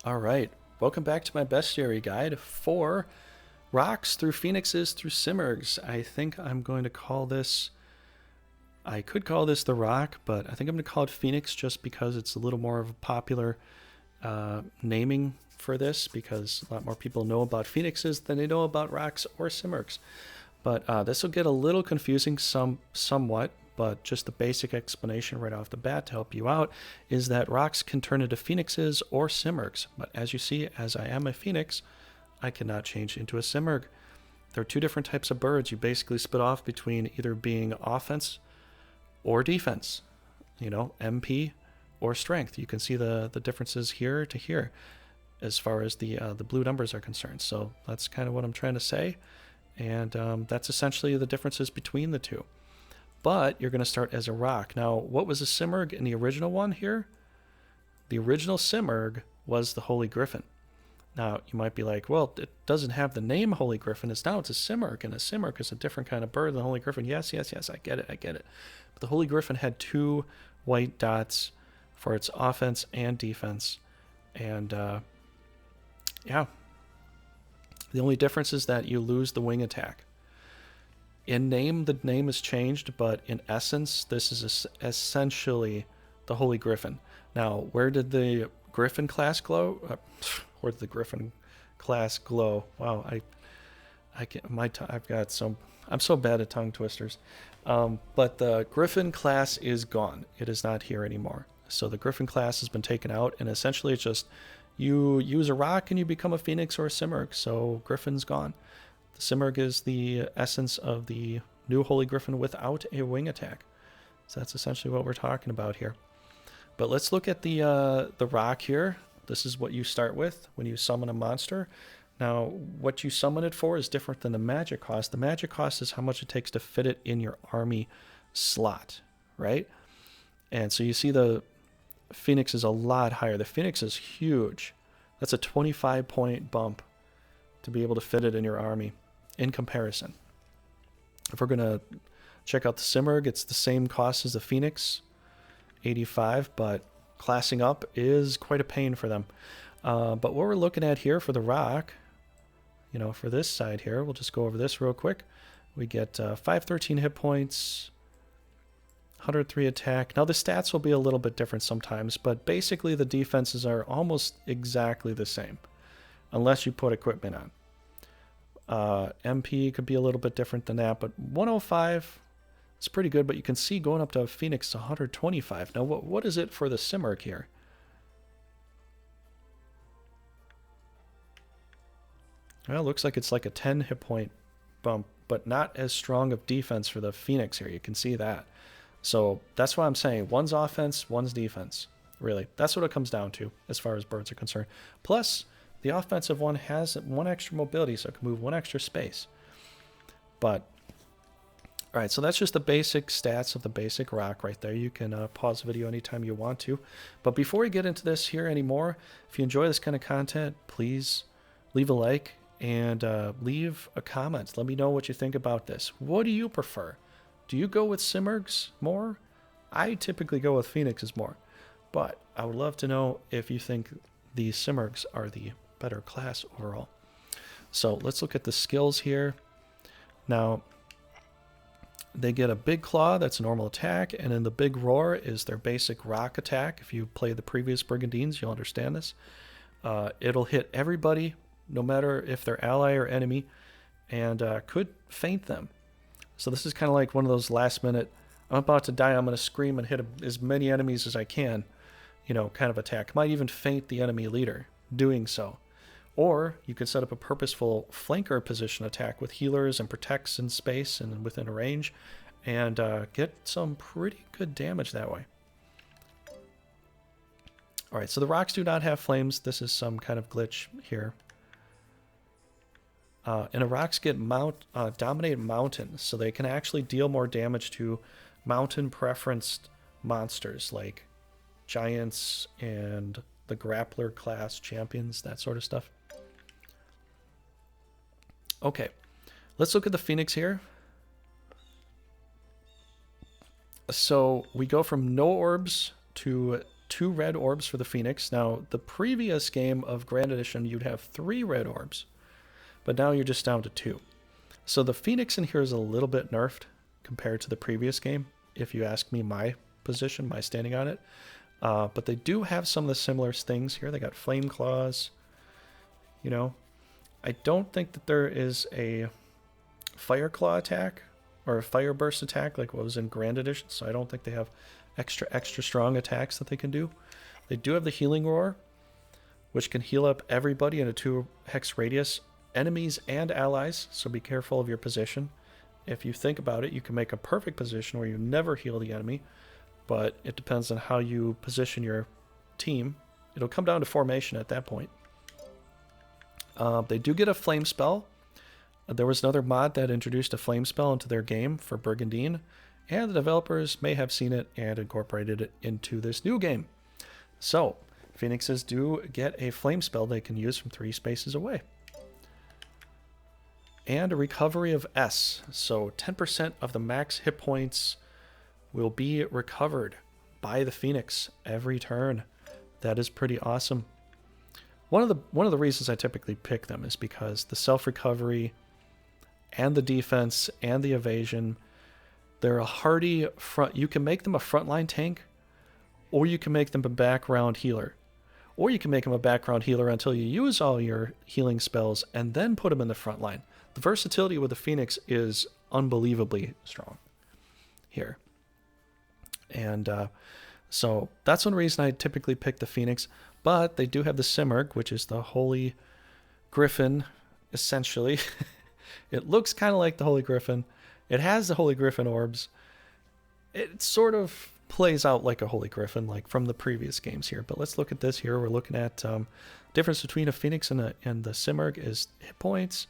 All right, welcome back to my Bestiary guide for rocks through Pheonixes through Simurghs. I think I'm going to call this, I could call this the rock, but I think I'm going to call it Pheonix just because it's a little more of a popular naming for this, because a lot more people know about Pheonixes than they know about rocks or Simurghs. But this will get a little confusing somewhat, but just the basic explanation right off the bat to help you out is that rocks can turn into Pheonixes or Simurghs. But as you see, as I am a Pheonix, I cannot change into a Simurgh. There are two different types of birds. You basically split off between either being offense or defense, you know, MP or strength. You can see the differences here to here as far as the blue numbers are concerned. So that's kind of what I'm trying to say. And that's essentially the differences between the two. But you're going to start as a rock. Now, what was a Simurgh in the original one here? The original Simurgh was the Holy Griffin. Now, you might be like, well, it doesn't have the name Holy Griffin. It's a Simurgh, and a Simurgh is a different kind of bird than the Holy Griffin. Yes, I get it. But the Holy Griffin had two white dots for its offense and defense. And, yeah. The only difference is that you lose the wing attack. In name, the name is changed, but in essence, this is essentially the Holy Griffin. Now, where did the Griffin class glow? Where did the Griffin class glow? Wow, I'm so bad at tongue twisters. But the Griffin class is gone. It is not here anymore. So the Griffin class has been taken out, and essentially it's just you use a rock and you become a Pheonix or a Simurgh. So Griffin's gone. The Simurgh is the essence of the new Holy Griffin without a wing attack. So that's essentially what we're talking about here. But let's look at the rock here. This is what you start with when you summon a monster. Now, what you summon it for is different than the magic cost. The magic cost is how much it takes to fit it in your army slot, right? And so you see the Pheonix is a lot higher. The Pheonix is huge. That's a 25-point bump to be able to fit it in your army in comparison. If we're going to check out the Simurgh, it's the same cost as the Pheonix, 85, but classing up is quite a pain for them. But what we're looking at here for the rock, you know, for this side here, we'll just go over this real quick. We get 513 hit points, 103 attack. Now the stats will be a little bit different sometimes, but basically the defenses are almost exactly the same, unless you put equipment on. MP could be a little bit different than that, but 105 is pretty good, but you can see going up to Pheonix 125. Now what is it for the Simurgh here? Well, it looks like it's like a 10 hit point bump, but not as strong of defense for the Pheonix here. You can see that. So that's why I'm saying one's offense, one's defense. Really, that's what it comes down to as far as birds are concerned. Plus, the offensive one has one extra mobility, so it can move one extra space. But, all right, so that's just the basic stats of the basic rock right there. You can pause the video anytime you want to. But before we get into this here anymore, if you enjoy this kind of content, please leave a like and leave a comment. Let me know what you think about this. What do you prefer? Do you go with Simurghs more? I typically go with Pheonixes more. But I would love to know if you think the Simurghs are the better class overall. So let's look at the skills here. Now, they get a big claw, that's a normal attack, and then the big roar is their basic rock attack. If you play the previous Brigandines, you'll understand this. It'll hit everybody, no matter if they're ally or enemy, and could feint them. So this is kind of like one of those last minute, I'm about to die, I'm going to scream and hit as many enemies as I can, you know, kind of attack. Might even feint the enemy leader doing so. Or you could set up a purposeful flanker position attack with healers and protects in space and within a range, and get some pretty good damage that way. Alright, so the rocks do not have flames. This is some kind of glitch here. And the rocks get dominate mountains, so they can actually deal more damage to mountain preferenced monsters like giants and the grappler class champions, that sort of stuff. Okay, let's look at the Pheonix here. So we go from no orbs to 2 red orbs for the Pheonix. Now, the previous game of Grand Edition, you'd have 3 red orbs, but now you're just down to 2. So the Pheonix in here is a little bit nerfed compared to the previous game, if you ask me my position, my standing on it. But they do have some of the similar things here. They got flame claws, you know. I don't think that there is a fire claw attack or a fire burst attack like what was in Grand Edition, so I don't think they have extra strong attacks that they can do. They do have the healing roar, which can heal up everybody in a 2 hex radius, enemies and allies, so be careful of your position. If you think about it, you can make a perfect position where you never heal the enemy, but it depends on how you position your team. It'll come down to formation at that point. They do get a flame spell. There was another mod that introduced a flame spell into their game for Brigandine, and the developers may have seen it and incorporated it into this new game. So, Phoenixes do get a flame spell they can use from 3 spaces away. And a recovery of S. So 10% of the max hit points will be recovered by the Pheonix every turn. That is pretty awesome. One of the reasons I typically pick them is because the self-recovery and the defense and the evasion, they're a hardy front. You can make them a frontline tank, or you can make them a background healer. Or you can make them a background healer until you use all your healing spells and then put them in the front line. The versatility with the Pheonix is unbelievably strong here. And so that's one reason I typically pick the Pheonix. But they do have the Simurgh, which is the Holy Griffin, essentially. It looks kind of like the Holy Griffin. It has the Holy Griffin orbs. It sort of plays out like a Holy Griffin, like from the previous games here. But let's look at this here. We're looking at difference between a Pheonix and the Simurgh is hit points.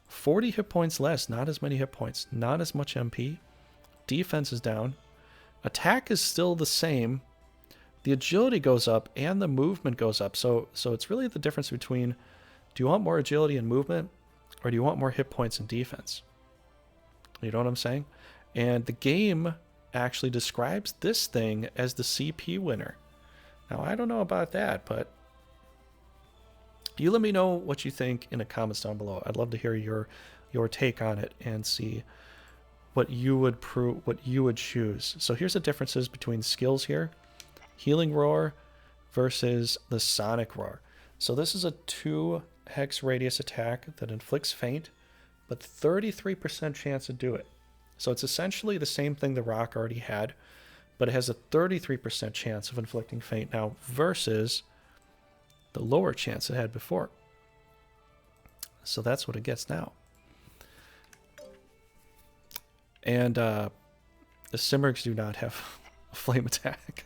40 hit points less, not as many hit points, not as much MP. Defense is down. Attack is still the same. The agility goes up and the movement goes up. So it's really the difference between, do you want more agility and movement, or do you want more hit points and defense? You know what I'm saying? And the game actually describes this thing as the CP winner. Now, I don't know about that, but you let me know what you think in the comments down below. I'd love to hear your take on it and see what you would choose. So here's the differences between skills here. Healing Roar versus the Sonic Roar. So this is a 2 hex radius attack that inflicts faint, but 33% chance to do it. So it's essentially the same thing the Rock already had, but it has a 33% chance of inflicting faint now versus the lower chance it had before. So that's what it gets now. And the Simurghs do not have a flame attack.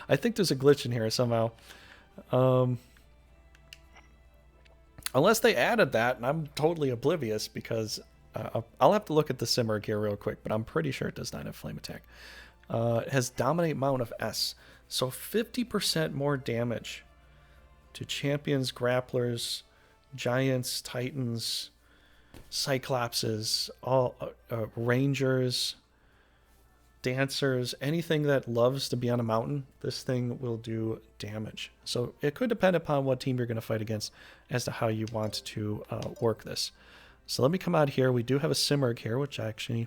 I think there's a glitch in here somehow. Unless they added that, and I'm totally oblivious because I'll have to look at the Simurgh here real quick, but I'm pretty sure it does not have flame attack. It has Dominate Mount of S. So 50% more damage to champions, grapplers, giants, titans, cyclopses, all rangers, dancers, anything that loves to be on a mountain. This thing will do damage. So it could depend upon what team you're going to fight against as to how you want to work this. So let me come out here. We do have a Simurgh here, which I actually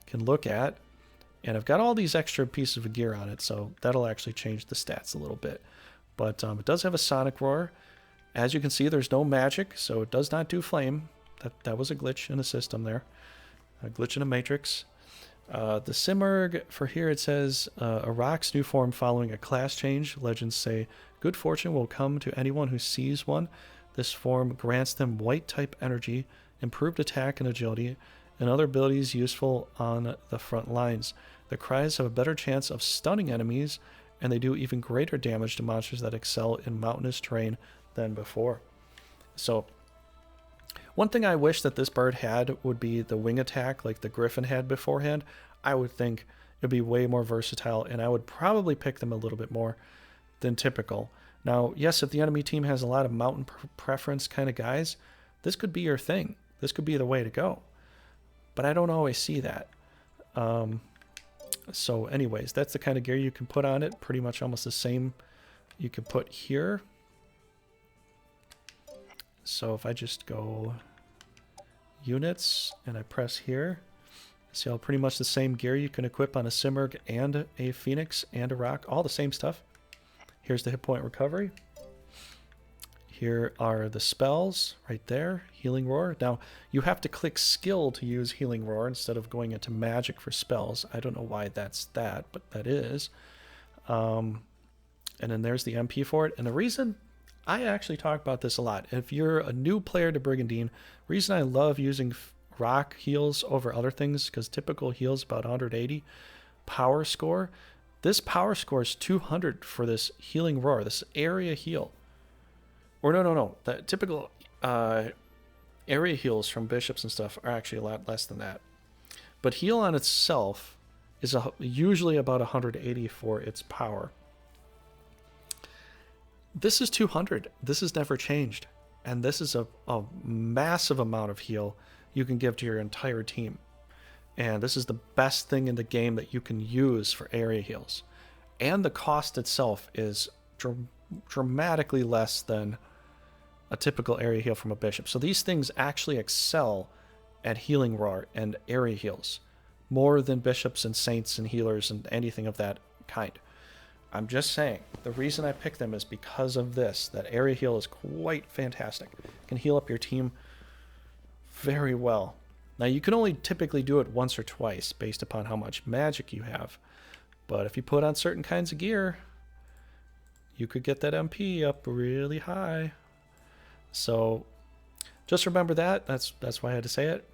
can look at. And I've got all these extra pieces of gear on it, so that'll actually change the stats a little bit. But it does have a Sonic Roar. As you can see, there's no magic, so it does not do flame. That was a glitch in the system there. A glitch in the matrix. The Simurgh, for here it says, a rock's new form following a class change. Legends say, good fortune will come to anyone who sees one. This form grants them white-type energy, improved attack and agility, and other abilities useful on the front lines. The cries have a better chance of stunning enemies, and they do even greater damage to monsters that excel in mountainous terrain than before. So, one thing I wish that this bird had would be the wing attack like the Griffin had beforehand. I would think it'd be way more versatile, and I would probably pick them a little bit more than typical. Now, yes, if the enemy team has a lot of mountain preference kind of guys, this could be your thing. This could be the way to go. But I don't always see that. So anyways, that's the kind of gear you can put on it. Pretty much almost the same you can put here. So if I just go units and I press here, see how pretty much the same gear you can equip on a Simurgh and a Pheonix and a rock, all the same stuff. Here's the hit point recovery. Here are the spells right there, Healing Roar. Now, you have to click skill to use Healing Roar instead of going into magic for spells. I don't know why that's that, but that is. And then there's the MP for it. And the reason, I actually talk about this a lot. If you're a new player to Brigandine, reason I love using rock heals over other things, because typical heals about 180 power score. This power score is 200 for this Healing Roar, this area heal. Or no. The typical area heals from bishops and stuff are actually a lot less than that. But heal on itself is usually about 180 for its power. This is 200. This has never changed. And this is a massive amount of heal you can give to your entire team. And this is the best thing in the game that you can use for area heals. And the cost itself is dramatically less than a typical area heal from a bishop. So these things actually excel at Healing Roar and area heals more than bishops and saints and healers and anything of that kind. I'm just saying, the reason I picked them is because of this. That area heal is quite fantastic. It can heal up your team very well. Now, you can only typically do it once or twice based upon how much magic you have. But if you put on certain kinds of gear, you could get that MP up really high. So just remember that. That's why I had to say it.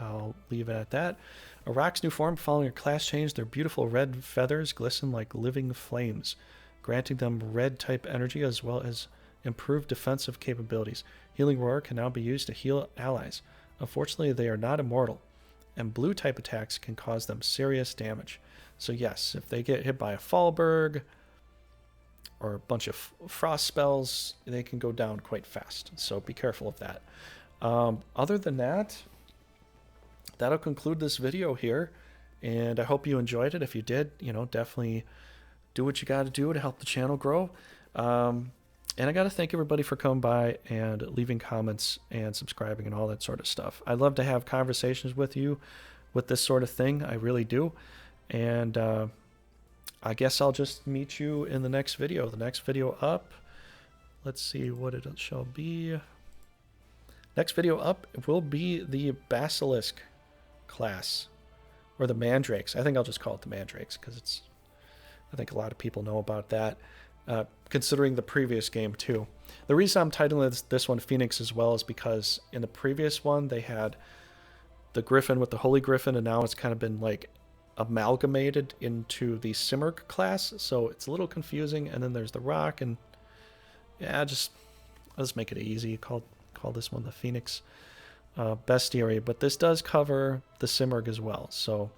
I'll leave it at that. A rock's new form following a class change. Their beautiful red feathers glisten like living flames, granting them red type energy as well as improved defensive capabilities. Healing Roar can now be used to heal allies. Unfortunately, they are not immortal, and blue type attacks can cause them serious damage. So yes, if they get hit by a Fallberg or a bunch of frost spells, they can go down quite fast. So be careful of that. Other than that, that'll conclude this video here. And I hope you enjoyed it. If you did, definitely do what you got to do to help the channel grow. And I got to thank everybody for coming by and leaving comments and subscribing and all that sort of stuff. I love to have conversations with you with this sort of thing. I really do. And I guess I'll just meet you in the next video. The next video up, let's see what it shall be. Next video up will be the Basilisk class, or the Mandrakes. I think I'll just call it the Mandrakes because I think a lot of people know about that, considering the previous game too. The reason I'm titling this one Pheonix as well is because in the previous one they had the Griffin with the Holy Griffin, and now it's kind of been like amalgamated into the Simurgh class, so it's a little confusing. And then there's the rock, and yeah, I'll just make it easy. Call this one the Pheonix Bestiary, but this does cover the Simurgh as well, so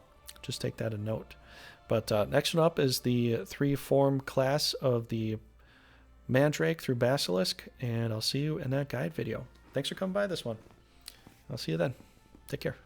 just take that a note. But next one up is the 3-form class of the Mandrake through Basilisk, and I'll see you in that guide video. Thanks for coming by this one. I'll see you then. Take care.